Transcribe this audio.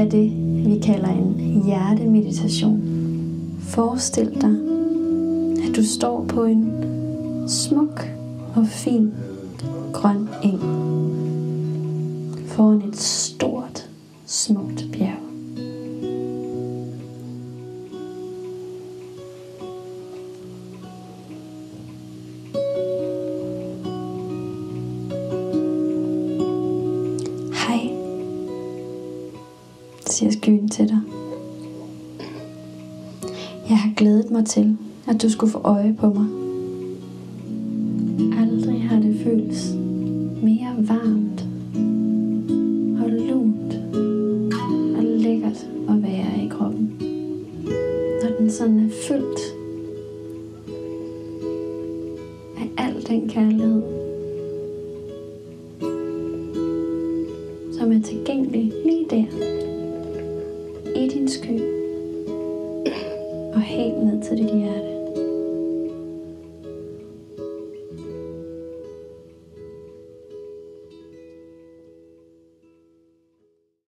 have det, vi kalder en hjertemeditation. Forestil dig, at du står på en smuk og fin grøn eng foran et stort, smukt bjerg. Hej, siger skyen til dig. Jeg har glædet mig til, at du skulle få øje på mig. Aldrig har det føltes mere varmt og lunt og lækkert at være i kroppen, når den sådan er fyldt af al den kærlighed, som er tilgængelig lige der i din sky og helt ned til dit hjerte.